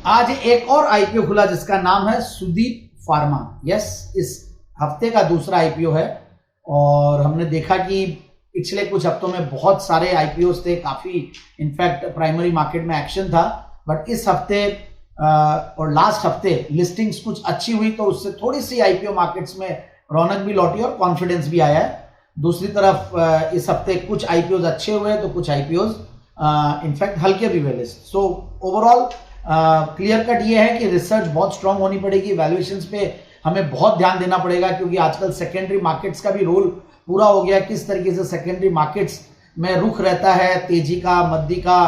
आज एक और आईपीओ खुला जिसका नाम है सुदीप फार्मा। यस, इस हफ्ते का दूसरा आईपीओ है और हमने देखा कि पिछले कुछ हफ्तों में बहुत सारे आईपीओस थे, काफी इनफैक्ट प्राइमरी मार्केट में एक्शन था। बट इस हफ्ते और लास्ट हफ्ते लिस्टिंग्स कुछ अच्छी हुई तो उससे थोड़ी सी आईपीओ मार्केट्स में रौनक भी लौटी और कॉन्फिडेंस भी आया है। दूसरी तरफ इस हफ्ते कुछ आईपीओस अच्छे हुए तो कुछ आईपीओस इनफैक्ट हल्के भी हुए। सो ओवरऑल क्लियर कट ये है कि रिसर्च बहुत स्ट्रांग होनी पड़ेगी, वैल्यूएशंस पे हमें बहुत ध्यान देना पड़ेगा क्योंकि आजकल सेकेंडरी मार्केट्स का भी रोल पूरा हो गया। किस तरीके से सेकेंडरी मार्केट्स में रुख रहता है, तेजी का, मद्दी का,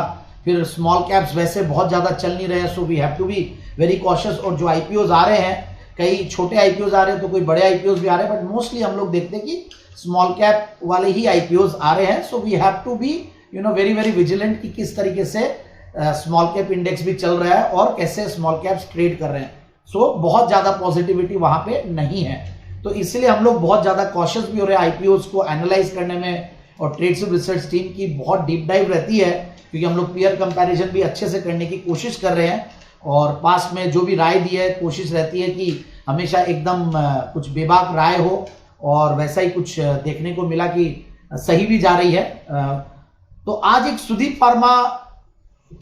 फिर स्मॉल कैप्स वैसे बहुत ज्यादा चल नहीं रहे हैं। So we have to be very cautious. और जो आईपीओज आ रहे हैं, कई छोटे आईपीओज आ रहे हैं तो कोई बड़े आईपीओज भी आ रहे हैं, बट मोस्टली हम लोग देखते हैं कि स्मॉल कैप वाले ही आईपीओज आ रहे हैं। So we have to be very very vigilant कि किस तरीके से स्मॉल कैप इंडेक्स भी चल रहा है और कैसे स्मॉल कैप्स ट्रेड कर रहे हैं। सो बहुत ज्यादा पॉजिटिविटी वहां पे नहीं है, तो इसलिए हम लोग बहुत ज्यादा कॉशियस भी हो रहे हैं आईपीओज को एनालाइज करने में। और ट्रेडसुप रिसर्च टीम की बहुत डीप डाइव रहती है क्योंकि हम लोग पीयर कंपैरिजन भी अच्छे से करने की कोशिश कर रहे हैं और पास में जो भी राय दी है कोशिश रहती है कि हमेशा एकदम कुछ बेबाक राय हो और वैसा ही कुछ देखने को मिला कि सही भी जा रही है। तो आज एक सुदीप फार्मा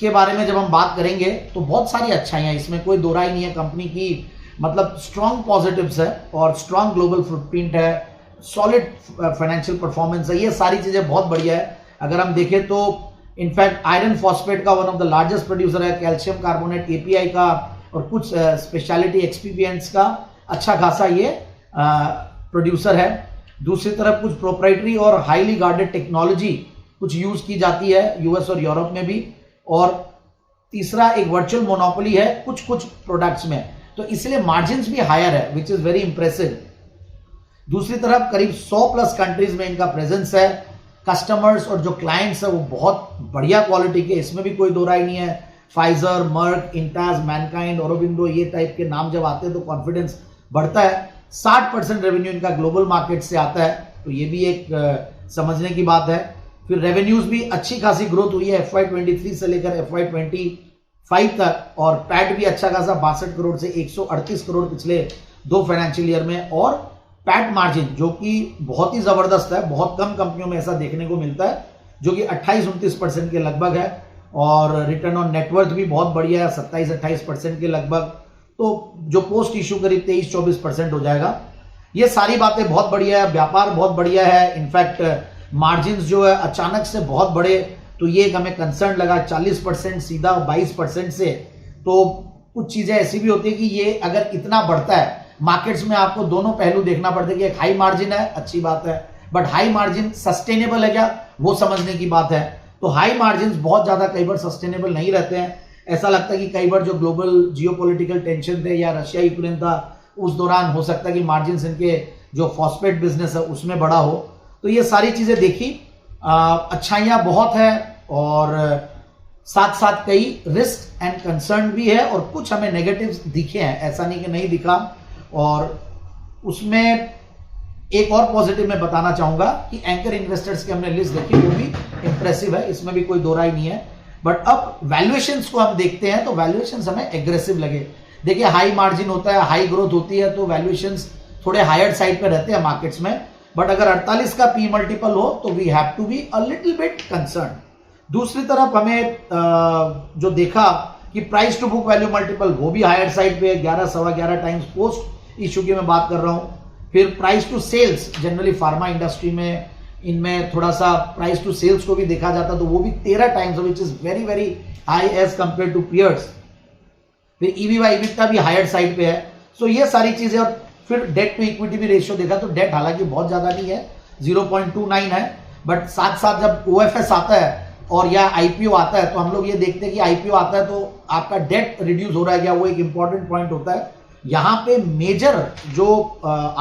के बारे में जब हम बात करेंगे तो बहुत सारी अच्छाइयां, इसमें कोई दो राय नहीं है। कंपनी की मतलब स्ट्रॉन्ग पॉजिटिव्स है और स्ट्रॉन्ग ग्लोबल फुटप्रिंट है, सॉलिड फाइनेंशियल परफॉर्मेंस है, ये सारी चीजें बहुत बढ़िया है। अगर हम देखें तो इनफैक्ट आयरन फॉस्फेट का one of the largest producer है, कैल्शियम कार्बोनेट एपीआई का और कुछ स्पेशलिटी एक्सपीरियंस का अच्छा खासा ये प्रोड्यूसर है। दूसरी तरफ कुछ प्रोप्राइटरी और हाईली गार्डेड टेक्नोलॉजी कुछ यूज की जाती है यूएस और यूरोप में भी। और तीसरा एक वर्चुअल मोनोपोली है कुछ प्रोडक्ट्स में, तो इसलिए मार्जिन्स भी हायर है विच इज वेरी इंप्रेसिव। दूसरी तरफ करीब 100 प्लस कंट्रीज में इनका प्रेजेंस है। कस्टमर्स और जो क्लाइंट्स है वो बहुत बढ़िया क्वालिटी के, इसमें भी कोई दो राय नहीं है। फाइजर, मर्क, इंटास, मैनकाइंड, ऑरोबिंदो, ये टाइप के नाम जब आते हैं तो कॉन्फिडेंस बढ़ता है। 60% रेवेन्यू इनका ग्लोबल मार्केट से आता है, तो ये भी एक समझने की बात है। फिर रेवेन्यूज भी अच्छी खासी ग्रोथ हुई है FY23 से लेकर FY25 तक और पैट भी अच्छा खासा 62 करोड़ से 138 करोड़ पिछले 2 फाइनेंशियल ईयर में। और पैट मार्जिन जो कि बहुत ही जबरदस्त है, बहुत कम कंपनियों में ऐसा देखने को मिलता है, जो कि 28-29% के लगभग है। और रिटर्न ऑन नेटवर्थ भी बहुत बढ़िया है, 27-28% के लगभग, तो जो पोस्ट इश्यू करीब 23-24% हो जाएगा। ये सारी बातें बहुत बढ़िया है, व्यापार बहुत बढ़िया है। इनफैक्ट मार्जिन्स जो है अचानक से बहुत बड़े, तो ये एक हमें कंसर्न लगा 40% सीधा 22% से। तो कुछ चीजें ऐसी भी होती है कि ये अगर इतना बढ़ता है, मार्केट्स में आपको दोनों पहलू देखना पड़ता है कि एक हाई मार्जिन है, अच्छी बात है, बट हाई मार्जिन सस्टेनेबल है क्या, वो समझने की बात है। तो हाई मार्जिन बहुत ज्यादा कई बार सस्टेनेबल नहीं रहते हैं। ऐसा लगता है कि कई बार जो ग्लोबल जियोपॉलिटिकल टेंशन थे या रशिया यूक्रेन था उस दौरान हो सकता है कि मार्जिन इनके जो फॉस्फेट बिजनेस है उसमें बड़ा हो। तो ये सारी चीजें देखी, अच्छाइयां बहुत है और साथ साथ कई रिस्क एंड कंसर्न भी है और कुछ हमें नेगेटिव्स दिखे हैं, ऐसा नहीं कि नहीं दिखा। और उसमें एक और पॉजिटिव मैं बताना चाहूंगा कि एंकर इन्वेस्टर्स की हमने लिस्ट देखी, वो भी इंप्रेसिव है, इसमें भी कोई दो राय नहीं है। बट अब वैल्यूएशंस को हम देखते हैं तो वैल्यूएशंस हमें एग्रेसिव लगे। देखिए हाई मार्जिन होता है, हाई ग्रोथ होती है, तो वैल्यूएशंस थोड़े हायर साइड पे रहते हैं मार्केट्स में। बट अगर 48 का पी मल्टीपल हो तो we have to be a little bit concern. दूसरी तरफ हमें जो देखा कि price to book value multiple वो भी हायर साइड पे 11-11.25 टाइम्स पोस्ट इश्यू की मैं बात कर रहा हूं। फिर price to sales, generally pharma industry में इनमें थोड़ा सा प्राइस टू सेल्स को भी देखा जाता तो वो भी 13 times, which is very very high as compare to peers. फिर ईवी/EBITDA भी हायर साइड पे है। सो ये सारी चीजें। और फिर डेट टू इक्विटी भी रेशियो देखा तो डेट हालांकि बहुत ज्यादा नहीं है, 0.29 है, बट साथ साथ जब OFS आता है और या आईपीओ आता है तो हम लोग ये देखते हैं कि आईपीओ आता है तो आपका डेट रिड्यूस हो रहा है क्या, वो एक इंपॉर्टेंट पॉइंट होता है। यहाँ पे मेजर जो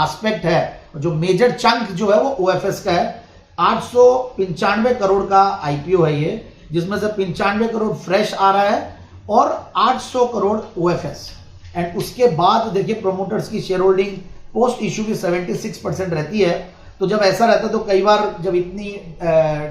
एस्पेक्ट है, जो मेजर चंक जो है वो OFS का है। 895 करोड़ का आईपीओ है ये, जिसमें से 95 करोड़ फ्रेश आ रहा है और 800 करोड़ OFS। एंड उसके बाद देखिए प्रोमोटर्स की शेयर होल्डिंग पोस्ट इश्यू की 76% रहती है। तो जब ऐसा रहता है तो कई बार जब इतनी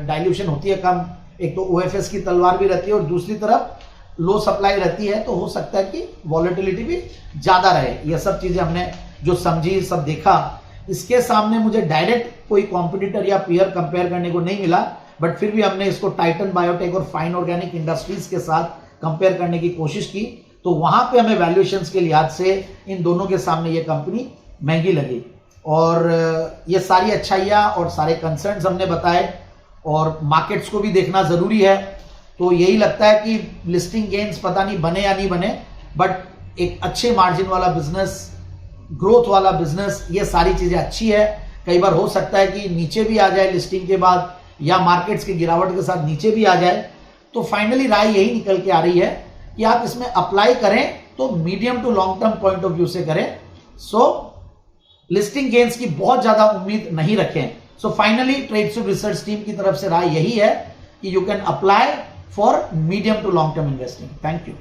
डाइल्यूशन होती है कम, एक तो OFS की तलवार भी रहती है और दूसरी तरफ लो सप्लाई रहती है तो हो सकता है कि वॉलेटिलिटी भी ज़्यादा रहे। ये सब चीज़ें हमने जो समझी, सब देखा। इसके सामने मुझे डायरेक्ट कोई कॉम्पिटिटर या पीयर कंपेयर करने को नहीं मिला, बट फिर भी हमने इसको टाइटन बायोटेक और फाइन ऑर्गेनिक इंडस्ट्रीज के साथ कंपेयर करने की कोशिश की। तो वहां पे हमें वैल्यूएशंस के लिहाज से इन दोनों के सामने ये कंपनी महंगी लगी। और ये सारी अच्छाइयाँ और सारे कंसर्न्स हमने बताए, और मार्केट्स को भी देखना ज़रूरी है। तो यही लगता है कि लिस्टिंग गेन्स पता नहीं बने या नहीं बने, बट एक अच्छे मार्जिन वाला बिजनेस, ग्रोथ वाला बिजनेस, ये सारी चीज़ें अच्छी है। कई बार हो सकता है कि नीचे भी आ जाए लिस्टिंग के बाद, या मार्केट्स की गिरावट के साथ नीचे भी आ जाए। तो फाइनली राय यही निकल के आ रही है कि आप इसमें अप्लाई करें तो medium to long term point of view से करें। सो लिस्टिंग गेन्स की बहुत ज़्यादा उम्मीद नहीं रखें। सो फाइनली ट्रेडसुड रिसर्च टीम की तरफ से राय यही है कि you can apply for medium to long term investing. Thank you.